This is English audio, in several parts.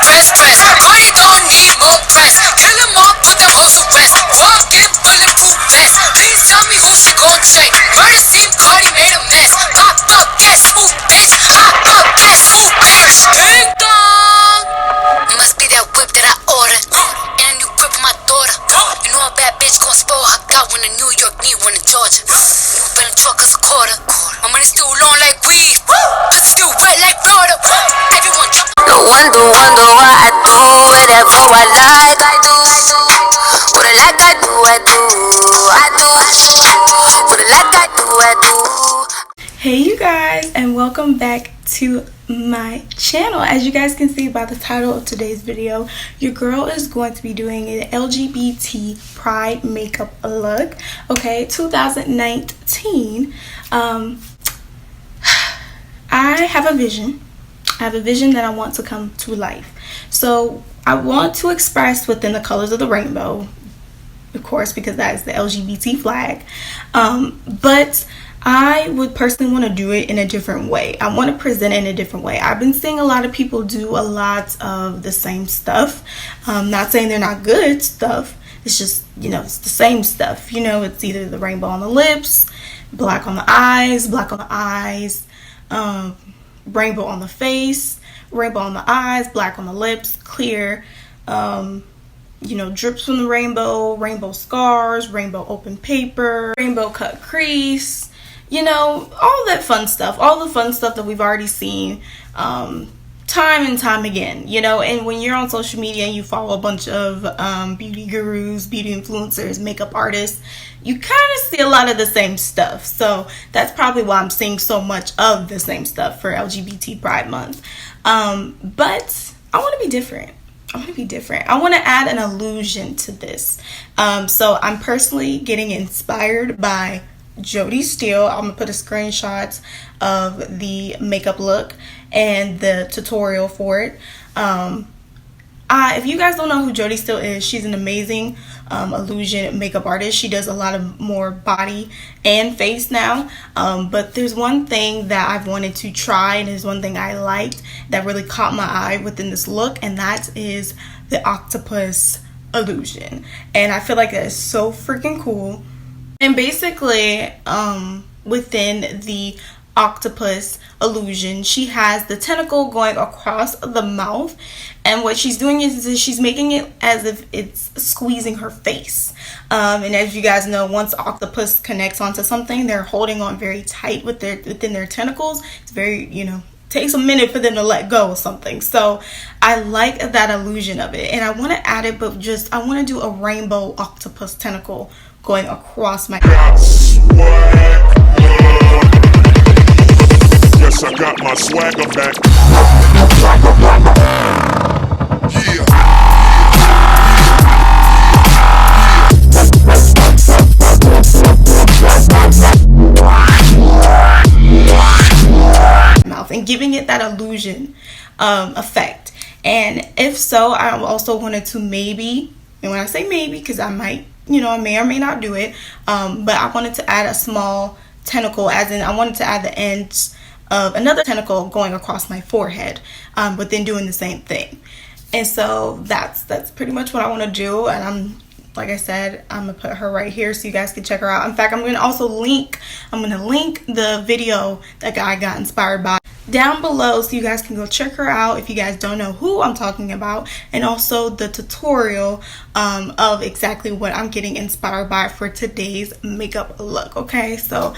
press, press. Cardi gon' need more press. Kill them all, put them hoes to rest. Walk in bulletproof vest. Please tell me who she gon' check. Murder scene, Cardi made a mess. Pop up, guess who, bitch? Hop up, guess who, bitch? Ding dong. Must be that whip that I ordered. And a new grip on my daughter. You know a bad bitch gon' spoil her gut when a New York need one in Georgia. New Bentley truck is a quarter. My money still long like weed. Pussy still wet like Florida. Everyone drop. No wonder why I do whatever I like. I do. What I like I do. What I like I do. Hey you guys, and welcome back to my channel. As you guys can see by the title of today's video, your girl is going to be doing an LGBT pride makeup look. Okay, 2019. I have a vision. I have a vision that I want to come to life. So I want to express within the colors of the rainbow, of course, because that is the LGBT flag. But I would personally want to do it in a different way. I want to present it in a different way. I've been seeing a lot of people do a lot of the same stuff. Not saying they're not good stuff. It's just, it's the same stuff. It's either the rainbow on the lips, black on the eyes, rainbow on the face, rainbow on the eyes, black on the lips, clear, drips from the rainbow scars, rainbow open paper, rainbow cut crease, all that fun stuff, all the fun stuff that we've already seen time and time again, and when you're on social media and you follow a bunch of beauty gurus, beauty influencers, makeup artists, you kind of see a lot of the same stuff. So that's probably why I'm seeing so much of the same stuff for LGBT Pride Month. But I want to be different. I want to add an illusion to this. So I'm personally getting inspired by Jody Steele. I'm gonna put a screenshot of the makeup look and the tutorial for it. If you guys don't know who Jody Steele is, she's an amazing illusion makeup artist. She does a lot of more body and face now, but there's one thing that I've wanted to try, and there's one thing I liked that really caught my eye within this look, and that is the octopus illusion. And I feel like that is so freaking cool. And basically, within the octopus illusion, she has the tentacle going across the mouth, and what she's doing is she's making it as if it's squeezing her face. And as you guys know, once octopus connects onto something, they're holding on very tight within their tentacles. It's very, takes a minute for them to let go of something. So I like that illusion of it, and I want to add it, but I want to do a rainbow octopus tentacle going across my yes, I got my swagger back. mouth and giving it that illusion effect. And if so, I also wanted to maybe, and when I say maybe, because I might, I may or may not do it, but I wanted to add a small tentacle, as in I wanted to add the ends of another tentacle going across my forehead, but then doing the same thing. And so that's pretty much what I want to do. And like I said, I'm gonna put her right here so you guys can check her out. In fact, I'm gonna link the video that I got inspired by down below so you guys can go check her out if you guys don't know who I'm talking about, and also the tutorial of exactly what I'm getting inspired by for today's makeup look. Okay, so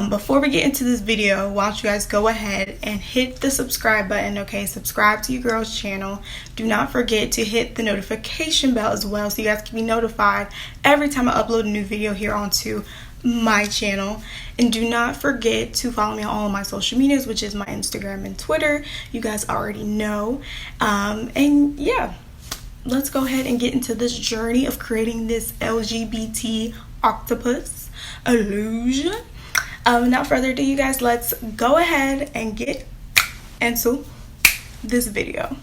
before we get into this video, why don't you guys go ahead and hit the subscribe button. Okay, subscribe to your girl's channel. Do not forget to hit the notification bell as well so you guys can be notified every time I upload a new video here onto my channel. And do not forget to follow me on all of my social medias, which is my Instagram and Twitter. You guys already know. And yeah, let's go ahead and get into this journey of creating this LGBT octopus illusion. Without further ado, you guys, let's go ahead and get into this video.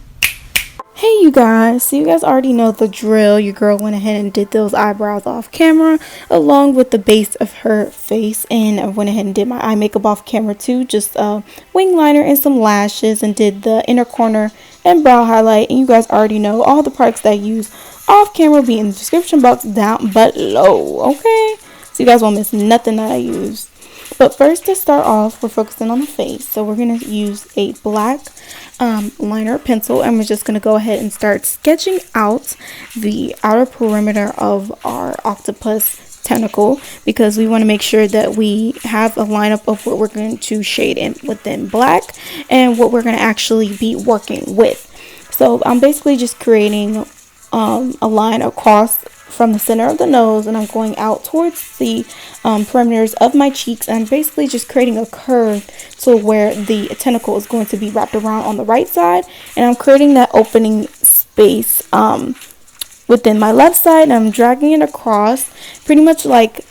Hey you guys, so you guys already know the drill. Your girl went ahead and did those eyebrows off camera along with the base of her face, and I went ahead and did my eye makeup off camera too, just a wing liner and some lashes, and did the inner corner and brow highlight. And you guys already know all the products that I use off camera will be in the description box down below, okay? So you guys won't miss nothing that I use. But first, to start off, we're focusing on the face. So we're going to use a black liner pencil, and we're just going to go ahead and start sketching out the outer perimeter of our octopus tentacle, because we want to make sure that we have a lineup of what we're going to shade in within black and what we're going to actually be working with. So I'm basically just creating a line across from the center of the nose, and I'm going out towards the perimeters of my cheeks, and I'm basically just creating a curve to where the tentacle is going to be wrapped around on the right side, and I'm creating that opening space within my left side, and I'm dragging it across pretty much like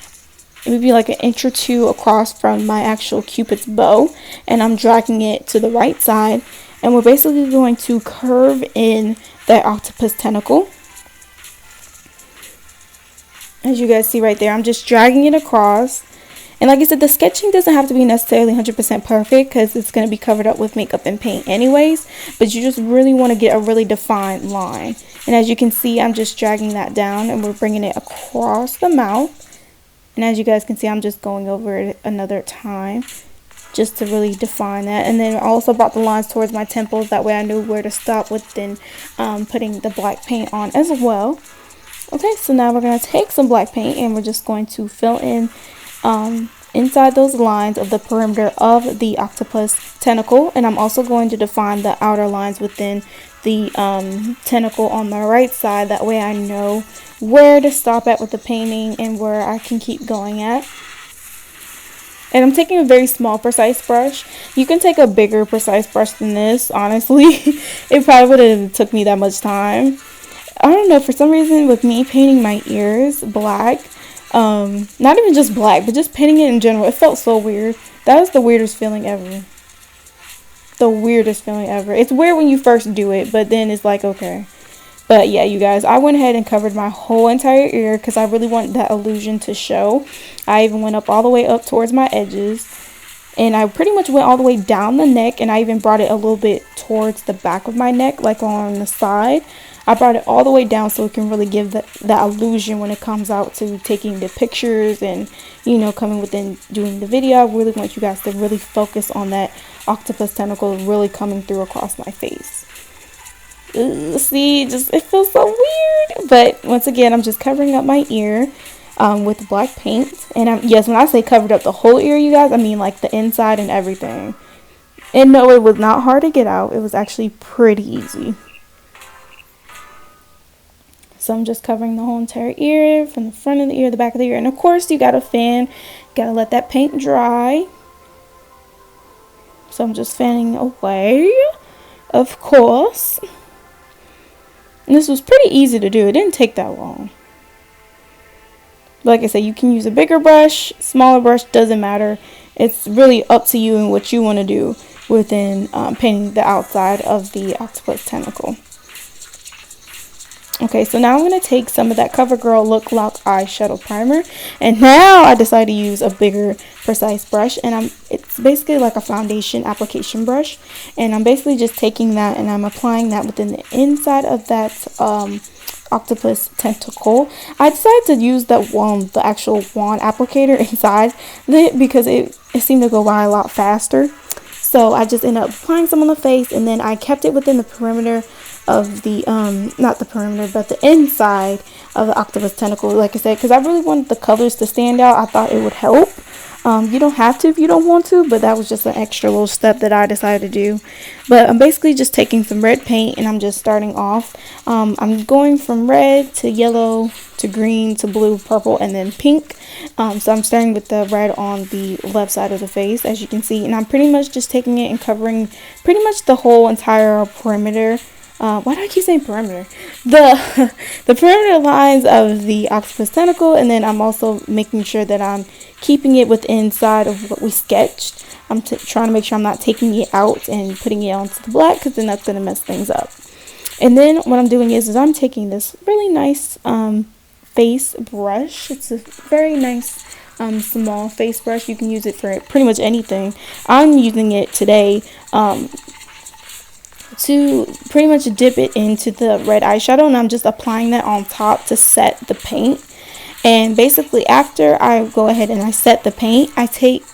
maybe like an inch or two across from my actual cupid's bow, and I'm dragging it to the right side, and we're basically going to curve in that octopus tentacle. As you guys see right there, I'm just dragging it across. And like I said, the sketching doesn't have to be necessarily 100% perfect because it's going to be covered up with makeup and paint anyways. But you just really want to get a really defined line. And as you can see, I'm just dragging that down, and we're bringing it across the mouth. And as you guys can see, I'm just going over it another time just to really define that. And then I also brought the lines towards my temples. That way I knew where to stop within putting the black paint on as well. Okay, so now we're going to take some black paint, and we're just going to fill in inside those lines of the perimeter of the octopus tentacle. And I'm also going to define the outer lines within the tentacle on the right side. That way I know where to stop at with the painting and where I can keep going at. And I'm taking a very small precise brush. You can take a bigger precise brush than this, honestly. It probably wouldn't have took me that much time. I don't know, for some reason with me painting my ears black, not even just black, but just painting it in general, it felt so weird. That was the weirdest feeling ever. The weirdest feeling ever. It's weird when you first do it, but then it's like, okay. But yeah, you guys, I went ahead and covered my whole entire ear because I really want that illusion to show. I even went up all the way up towards my edges. And I pretty much went all the way down the neck, and I even brought it a little bit towards the back of my neck, like on the side. I brought it all the way down so it can really give that illusion when it comes out to taking the pictures and, you know, coming within doing the video. I really want you guys to really focus on that octopus tentacle really coming through across my face. See, just it feels so weird. But once again, I'm just covering up my ear with black paint. And yes, when I say covered up the whole ear, you guys, I mean like the inside and everything. And no, it was not hard to get out. It was actually pretty easy. So I'm just covering the whole entire ear, from the front of the ear, the back of the ear. And of course, you got a fan. You got to let that paint dry. So I'm just fanning away, of course. And this was pretty easy to do. It didn't take that long. Like I said, you can use a bigger brush, smaller brush, doesn't matter. It's really up to you and what you want to do within painting the outside of the octopus tentacle. Okay, so now I'm going to take some of that Covergirl Look Lock eyeshadow primer, and now I decided to use a bigger precise brush, and it's basically like a foundation application brush, and I'm basically just taking that and I'm applying that within the inside of that octopus tentacle. I decided to use that the actual wand applicator inside it because it seemed to go by a lot faster. So I just ended up applying some on the face, and then I kept it within the perimeter of the not the perimeter but the inside of the octopus tentacle, like I said, because I really wanted the colors to stand out. I thought it would help. You don't have to if you don't want to, but that was just an extra little step that I decided to do. But I'm basically just taking some red paint, and I'm just starting off. I'm going from red to yellow to green to blue, purple, and then pink. So I'm starting with the red on the left side of the face, as you can see, and I'm pretty much just taking it and covering pretty much the whole entire perimeter. Why do I keep saying perimeter? The perimeter lines of the octopus tentacle, and then I'm also making sure that I'm keeping it within inside of what we sketched. I'm trying to make sure I'm not taking it out and putting it onto the black, because then that's going to mess things up. And then what I'm doing is I'm taking this really nice face brush. It's a very nice small face brush. You can use it for pretty much anything. I'm using it today to pretty much dip it into the red eyeshadow, and I'm just applying that on top to set the paint. And basically after I go ahead and I set the paint, I take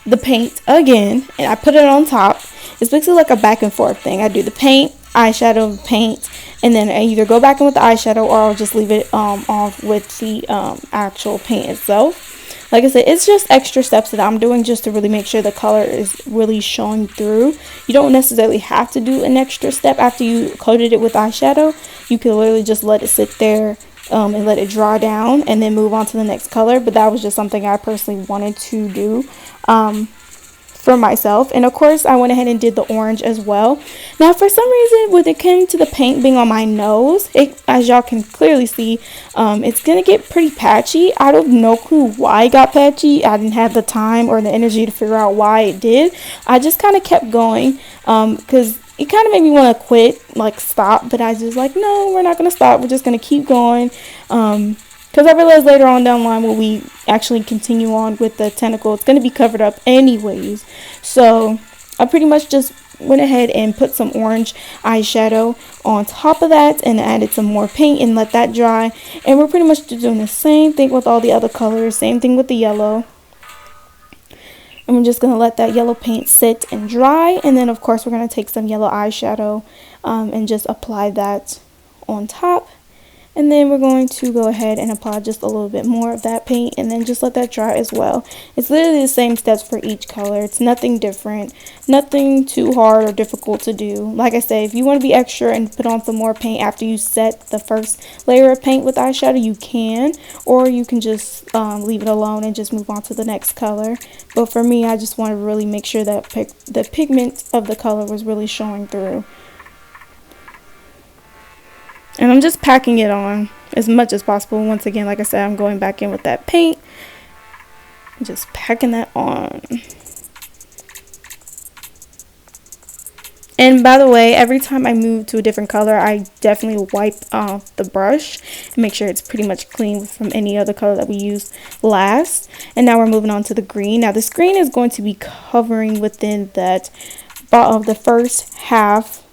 the paint again and I put it on top. It's basically like a back and forth thing. I do the paint, eyeshadow, paint, and then I either go back in with the eyeshadow or I'll just leave it off with the actual paint itself. Like I said, it's just extra steps that I'm doing just to really make sure the color is really showing through. You don't necessarily have to do an extra step after you coated it with eyeshadow. You can literally just let it sit there and let it dry down and then move on to the next color. But that was just something I personally wanted to do for myself. And of course I went ahead and did the orange as well. Now for some reason when it came to the paint being on my nose, as y'all can clearly see, it's gonna get pretty patchy. I don't know why it got patchy. I didn't have the time or the energy to figure out why it did. I just kind of kept going because it kind of made me want to quit, like stop, but I just like, no, we're not gonna stop, we're just gonna keep going. Because I realized later on down the line when we actually continue on with the tentacle, it's going to be covered up anyways. So I pretty much just went ahead and put some orange eyeshadow on top of that and added some more paint and let that dry. And we're pretty much doing the same thing with all the other colors, same thing with the yellow. And we're just going to let that yellow paint sit and dry. And then of course we're going to take some yellow eyeshadow and just apply that on top. And then we're going to go ahead and apply just a little bit more of that paint and then just let that dry as well. It's literally the same steps for each color. It's nothing different, nothing too hard or difficult to do. Like I say, if you want to be extra and put on some more paint after you set the first layer of paint with eyeshadow, you can, or you can just leave it alone and just move on to the next color. But for me, I just want to really make sure that the pigment of the color was really showing through. And I'm just packing it on as much as possible. Once again, like I said, I'm going back in with that paint. Just packing that on. And by the way, every time I move to a different color, I definitely wipe off the brush and make sure it's pretty much clean from any other color that we used last. And now we're moving on to the green. Now this green is going to be covering within that of the first half,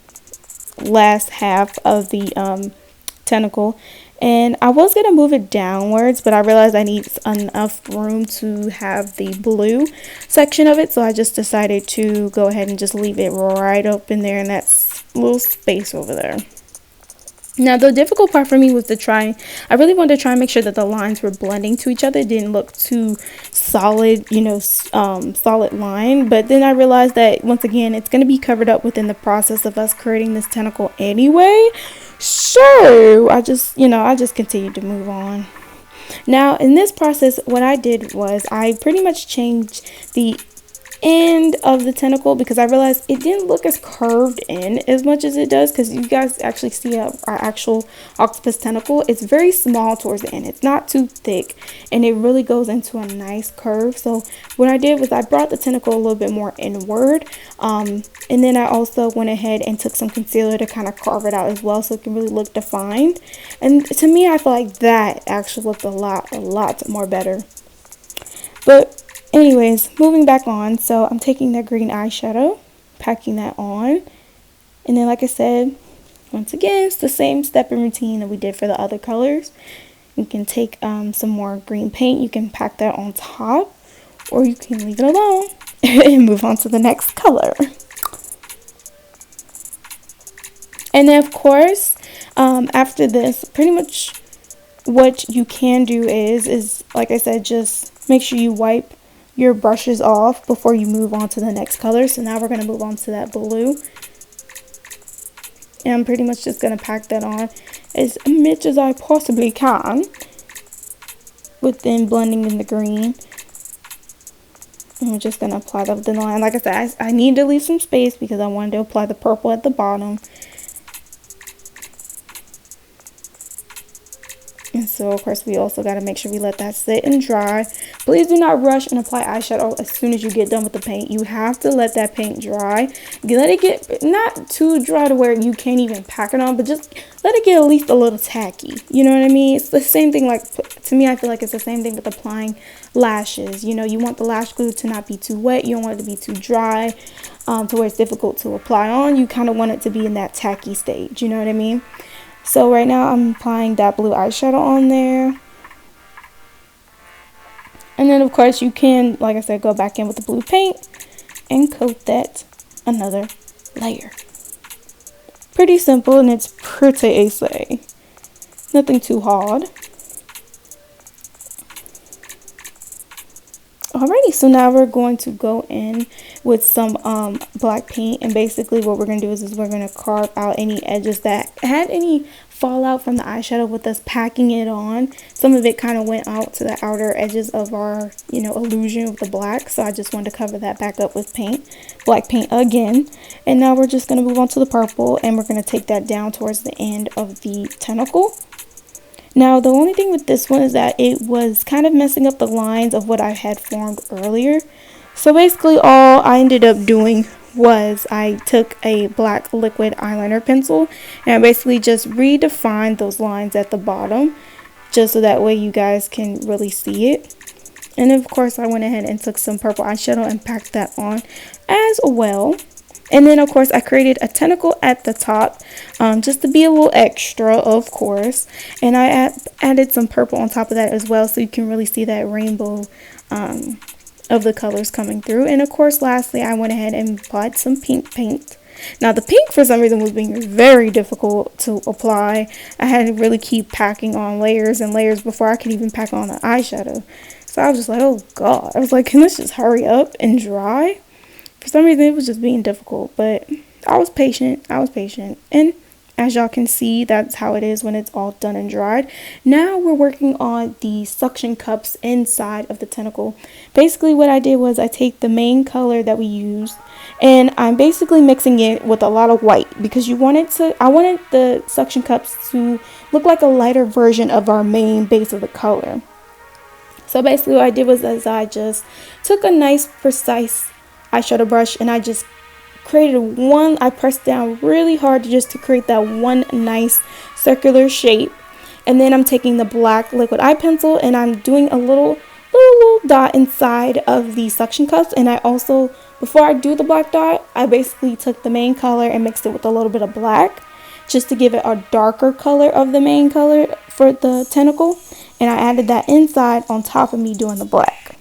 last half of the tentacle, and I was gonna move it downwards, but I realized I need enough room to have the blue section of it, so I just decided to go ahead and just leave it right up in there in that little space over there. Now the difficult part for me was I really wanted to try and make sure that the lines were blending to each other. It didn't look too solid, solid line. But then I realized that once again, it's going to be covered up within the process of us creating this tentacle anyway. So I just continued to move on. Now in this process, what I did was I pretty much changed the end of the tentacle because I realized it didn't look as curved in as much as it does, because you guys actually see our actual octopus tentacle. It's very small towards the end. It's not too thick and it really goes into a nice curve. So what I did was I brought the tentacle a little bit more inward, and then I also went ahead and took some concealer to kind of carve it out as well so it can really look defined. And to me, I feel like that actually looked a lot more better. But anyways, moving back on, so I'm taking that green eyeshadow, packing that on, and then like I said, once again, it's the same step and routine that we did for the other colors. You can take some more green paint, you can pack that on top, or you can leave it alone and move on to the next color. And then of course, after this, pretty much what you can do is like I said, just make sure you wipe your brushes off before you move on to the next color. So now we're going to move on to that blue, and I'm pretty much just going to pack that on as much as I possibly can, within blending in the green. And we're just going to apply the line. Like I said, I need to leave some space because I wanted to apply the purple at the bottom. And so of course we also got to make sure we let that sit and dry. Please do not rush and apply eyeshadow as soon as you get done with the paint. You have to let that paint dry. You let it get not too dry to where you can't even pack it on, but just let it get at least a little tacky. You know what I mean? It's the same thing, like, to me, I feel like it's the same thing with applying lashes. You know, you want the lash glue to not be too wet. You don't want it to be too dry, to where it's difficult to apply on. You kind of want it to be in that tacky stage. You know what I mean? So right now I'm applying that blue eyeshadow on there. And then of course you can, like I said, go back in with the blue paint and coat that another layer. Pretty simple, and it's pretty easy. Nothing too hard. Alrighty, so now we're going to go in with some black paint, and basically what we're going to do is we're going to carve out any edges that had any fallout from the eyeshadow with us packing it on. Some of it kind of went out to the outer edges of our, you know, illusion with the black, so I just wanted to cover that back up with paint, black paint again. And now we're just going to move on to the purple, and we're going to take that down towards the end of the tentacle. Now, the only thing with this one is that it was kind of messing up the lines of what I had formed earlier. So basically all I ended up doing was I took a black liquid eyeliner pencil and I basically just redefined those lines at the bottom, just so that way you guys can really see it. And of course I went ahead and took some purple eyeshadow and packed that on as well. And then of course I created a tentacle at the top, just to be a little extra, of course. And I added some purple on top of that as well, so you can really see that rainbow of the colors coming through. And of course lastly I went ahead and applied some pink paint. Now the pink for some reason was being very difficult to apply. I had to really keep packing on layers and layers before I could even pack on the eyeshadow. So I was just like, oh god. I was like, can this just hurry up and dry? For some reason it was just being difficult, but I was patient. And as y'all can see, that's how it is when it's all done and dried. Now we're working on the suction cups inside of the tentacle. Basically what I did was I take the main color that we used and I'm basically mixing it with a lot of white, because I wanted the suction cups to look like a lighter version of our main base of the color. So basically what I did was I just took a nice precise eyeshadow brush and I just created I pressed down really hard just to create that one nice circular shape. And then I'm taking the black liquid eye pencil and I'm doing a little dot inside of the suction cups. And I also, before I do the black dot, I basically took the main color and mixed it with a little bit of black, just to give it a darker color of the main color for the tentacle. And I added that inside on top of me doing the black.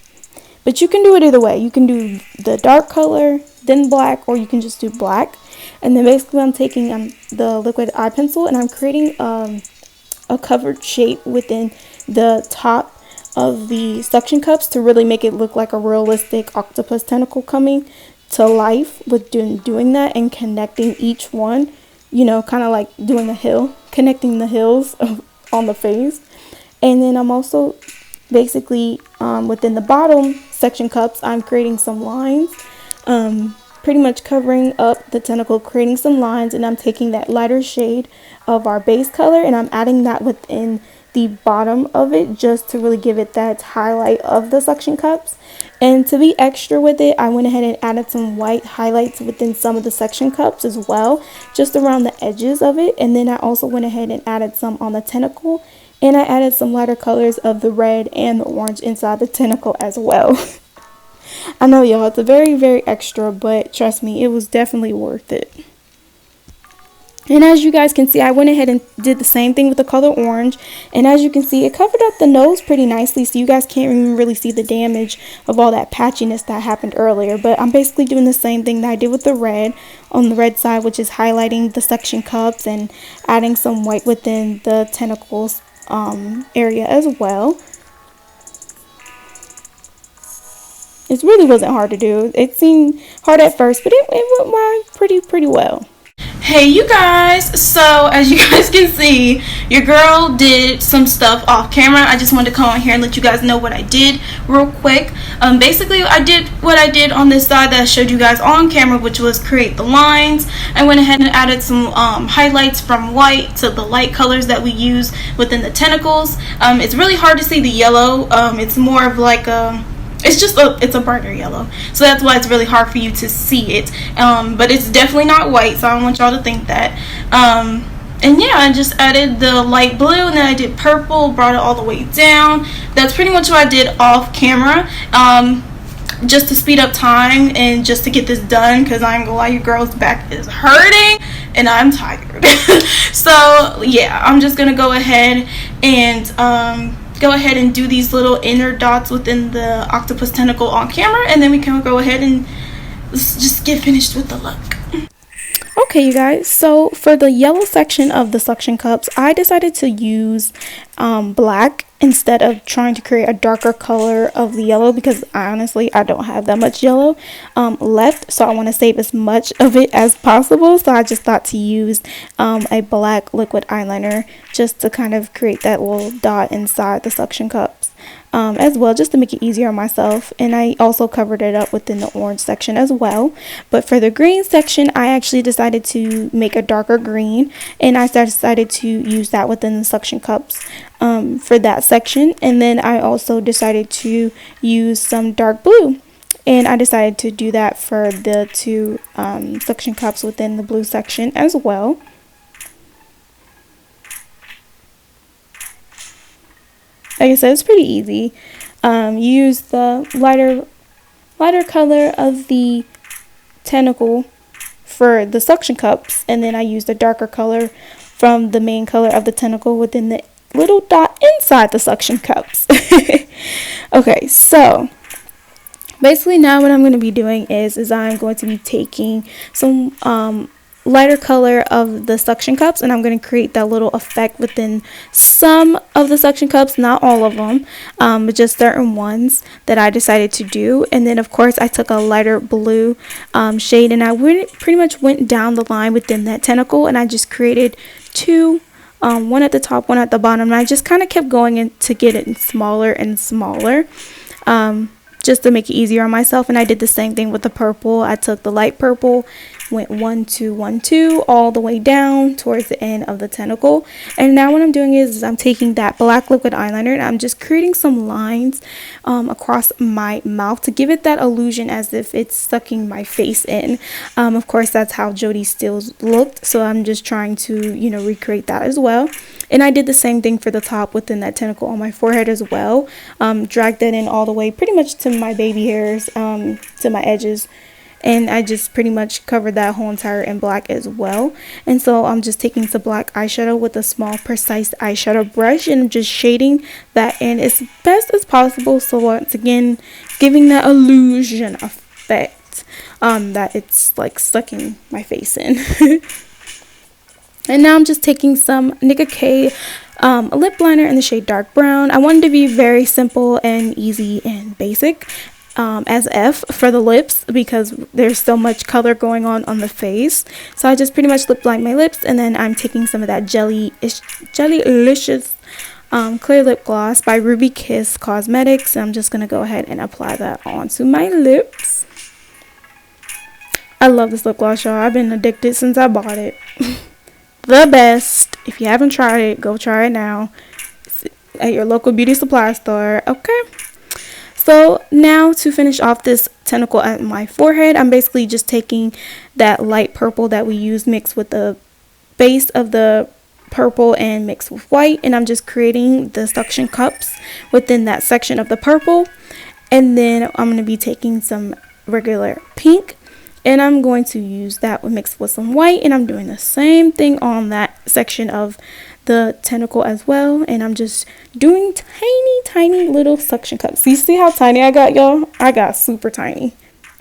But you can do it either way. You can do the dark color, then black, or you can just do black. And then basically I'm taking the liquid eye pencil and I'm creating a covered shape within the top of the suction cups to really make it look like a realistic octopus tentacle coming to life with doing that and connecting each one, you know, kind of like doing a hill, connecting the hills on the face. And then I'm also basically within the bottom section cups, I'm creating some lines, pretty much covering up the tentacle, creating some lines, and I'm taking that lighter shade of our base color and I'm adding that within the bottom of it, just to really give it that highlight of the suction cups. And to be extra with it, I went ahead and added some white highlights within some of the suction cups as well, just around the edges of it. And then I also went ahead and added some on the tentacle, and I added some lighter colors of the red and the orange inside the tentacle as well. I know, y'all, it's a very, very extra, but trust me, it was definitely worth it. And as you guys can see, I went ahead and did the same thing with the color orange. And as you can see, it covered up the nose pretty nicely, so you guys can't even really see the damage of all that patchiness that happened earlier. But I'm basically doing the same thing that I did with the red on the red side, which is highlighting the suction cups and adding some white within the tentacles area as well. It really wasn't hard to do. It seemed hard at first, but it went by pretty well. Hey you guys, so as you guys can see, your girl did some stuff off camera. I just wanted to come on here and let you guys know what I did real quick. Basically I did what I did on this side that I showed you guys on camera, which was create the lines. I went ahead and added some highlights from white to the light colors that we use within the tentacles. It's really hard to see the yellow. It's more of like a it's a brighter yellow, so that's why it's really hard for you to see it, but it's definitely not white, so I don't want y'all to think that. And yeah, I just added the light blue, and then I did purple, brought it all the way down. That's pretty much what I did off camera, just to speed up time and just to get this done, because I ain't gonna lie, your girl's back is hurting and I'm tired. So yeah, I'm just gonna go ahead and do these little inner dots within the octopus tentacle on camera, and then we can go ahead and just get finished with the look. Okay you guys, so for the yellow section of the suction cups, I decided to use black instead of trying to create a darker color of the yellow, because honestly I don't have that much yellow left, so I want to save as much of it as possible. So I just thought to use a black liquid eyeliner just to kind of create that little dot inside the suction cups as well, just to make it easier on myself. And I also covered it up within the orange section as well. But for the green section, I actually decided to make a darker green, and I decided to use that within the suction cups for that section. And then I also decided to use some dark blue, and I decided to do that for the two suction cups within the blue section as well. Like I said, it's pretty easy. Use the lighter color of the tentacle for the suction cups, and then I used a darker color from the main color of the tentacle within the little dot inside the suction cups. Okay, so basically now what I'm going to be doing is I'm going to be taking some lighter color of the suction cups, and I'm going to create that little effect within some of the suction cups, not all of them, but just certain ones that I decided to do. And then of course I took a lighter blue shade, and I pretty much went down the line within that tentacle, and I just created two, one at the top, one at the bottom, and I just kind of kept going in to get it smaller and smaller, just to make it easier on myself. And I did the same thing with the purple. I took the light purple, went 1 2 1 2 all the way down towards the end of the tentacle. And now what I'm doing is I'm taking that black liquid eyeliner, and I'm just creating some lines across my mouth to give it that illusion as if it's sucking my face in. Of course that's how Jodie Stills looked, so I'm just trying to, you know, recreate that as well. And I did the same thing for the top within that tentacle on my forehead as well. Dragged that in all the way pretty much to my baby hairs, to my edges. And I just pretty much covered that whole entire in black as well. And so I'm just taking some black eyeshadow with a small precise eyeshadow brush, and just shading that in as best as possible. So once again, giving that illusion effect that it's like sucking my face in. And now I'm just taking some Nicka K lip liner in the shade dark brown. I wanted to be very simple and easy and basic as F for the lips, because there's so much color going on the face. So I just pretty much lip lined my lips, and then I'm taking some of that Jellylicious clear lip gloss by Ruby Kiss Cosmetics. I'm just going to go ahead and apply that onto my lips. I love this lip gloss, y'all. I've been addicted since I bought it. The best. If you haven't tried it, go try it now. It's at your local beauty supply store. Okay. So now to finish off this tentacle at my forehead, I'm basically just taking that light purple that we used mixed with the base of the purple and mixed with white, and I'm just creating the suction cups within that section of the purple. And then I'm going to be taking some regular pink, and I'm going to use that mixed with some white, and I'm doing the same thing on that section of the tentacle as well. And I'm just doing tiny little suction cups. You see how tiny I got, y'all? I got super tiny.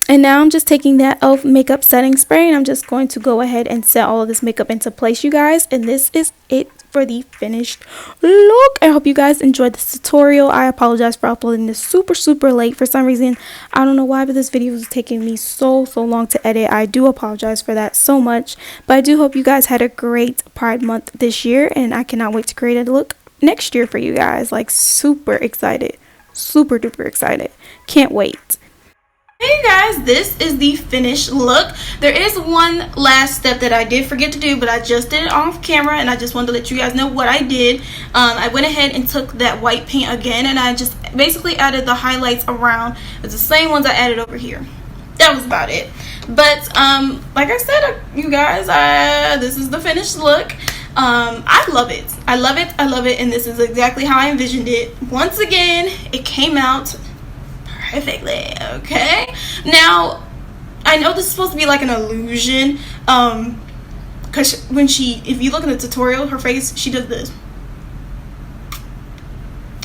And now I'm just taking that e.l.f. makeup setting spray and I'm just going to go ahead and set all of this makeup into place, you guys. And this is it for the finished look. I hope you guys enjoyed this tutorial. I apologize for uploading this super late. For some reason, I don't know why, but this video was taking me so long to edit. I do apologize for that so much. But I do hope you guys had a great Pride Month this year. And I cannot wait to create a look next year for you guys. Like, super excited. Super duper excited. Can't wait. Hey guys, this is the finished look. There is one last step that I did forget to do, but I just did it off camera and I just wanted to let you guys know what I did. I went ahead and took that white paint again and I just basically added the highlights around. It's the same ones I added over here. That was about it. But like I said, you guys, this is the finished look. I love it. I love it. I love it. And this is exactly how I envisioned it. Once again, it came out perfectly. Okay, now I know this is supposed to be like an illusion, because when if you look in the tutorial, her face, she does this.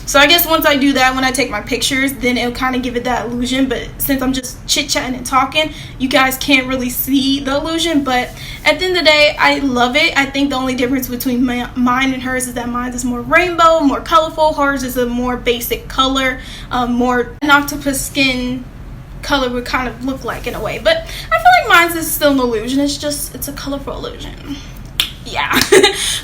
So I guess once I do that, when I take my pictures, then it'll kind of give it that illusion. But since I'm just chit-chatting and talking, you guys can't really see the illusion. But at the end of the day, I love it. I think the only difference between mine and hers is that mine is more rainbow, more colorful. Hers is a more basic color, more an octopus skin color would kind of look like in a way. But I feel like mine is still an illusion. It's a colorful illusion. Yeah.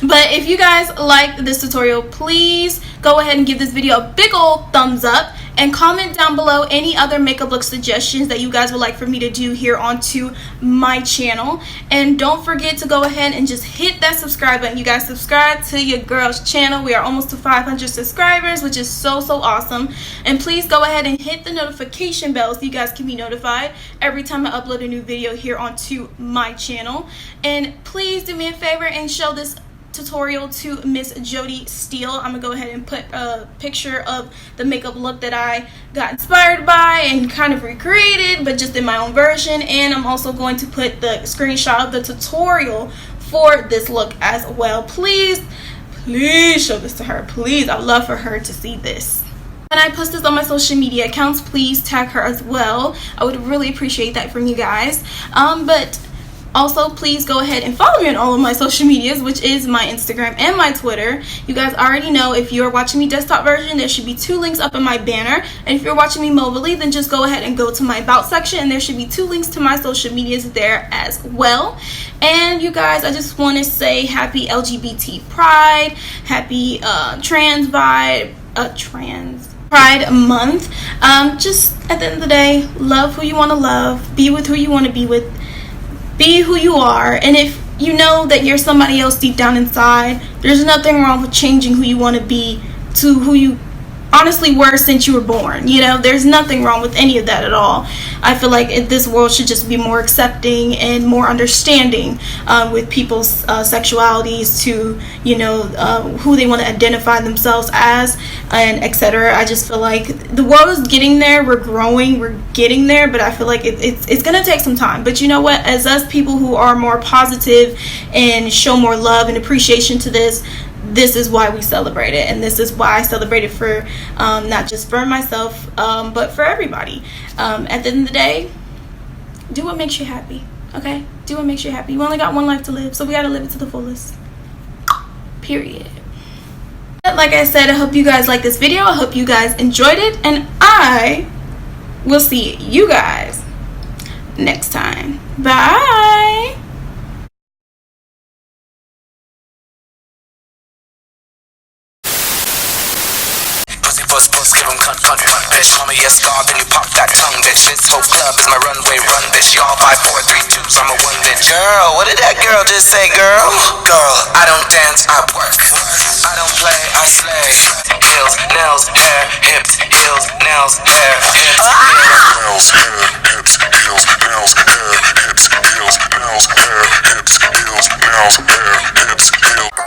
But if you guys like this tutorial, please go ahead and give this video a big old thumbs up and comment down below any other makeup look suggestions that you guys would like for me to do here onto my channel. And don't forget to go ahead and just hit that subscribe button. You guys subscribe to your girl's channel. We are almost to 500 subscribers, which is so awesome. And please go ahead and hit the notification bell so you guys can be notified every time I upload a new video here onto my channel. And please do me a favor and show this tutorial to Miss Jody Steele. I'm gonna go ahead and put a picture of the makeup look that I got inspired by and kind of recreated, but just in my own version. And I'm also going to put the screenshot of the tutorial for this look as well. Please show this to her. Please, I'd love for her to see this. When I post this on my social media accounts, please tag her as well. I would really appreciate that from you guys. But also, please go ahead and follow me on all of my social medias, which is my Instagram and my Twitter. You guys already know, if you're watching me desktop version, there should be 2 links up in my banner. And if you're watching me mobilely, then just go ahead and go to my About section, and there should be 2 links to my social medias there as well. And you guys, I just want to say happy LGBT Pride, happy Trans Pride Month. Just at the end of the day, love who you want to love, be with who you want to be with. Be who you are, and if you know that you're somebody else deep down inside, there's nothing wrong with changing who you want to be to who you honestly were since you were born. You know, there's nothing wrong with any of that at all. I feel like this world should just be more accepting and more understanding with people's sexualities, to, you know, who they want to identify themselves as, and etc. I just feel like the world is getting there. We're growing, we're getting there, but I feel like it's gonna take some time. But you know what, as us people who are more positive and show more love and appreciation to this is why we celebrate it, and this is why I celebrate it for not just for myself, but for everybody. At the end of the day, do what makes you happy. Okay, do what makes you happy. You only got one life to live, so we gotta live it to the fullest. Period. Like I said, I hope you guys like this video. I hope you guys enjoyed it, and I will see you guys next time. Bye. Give 'em cunt, bitch. Call me a star, then you pop that tongue, bitch. This whole club is my runway, run, bitch. Y'all 5, 4, 3, 2s, I'm a 1, bitch. Girl, what did that girl just say, girl? Girl, I don't dance, I work. I don't play, I slay. Heels, nails, hair, hips, heels, nails, hair, hips, nails, hair, hips, heels, nails, hair, hips, heels, nails, hair, hips, heels, nails, hair, hips, heels.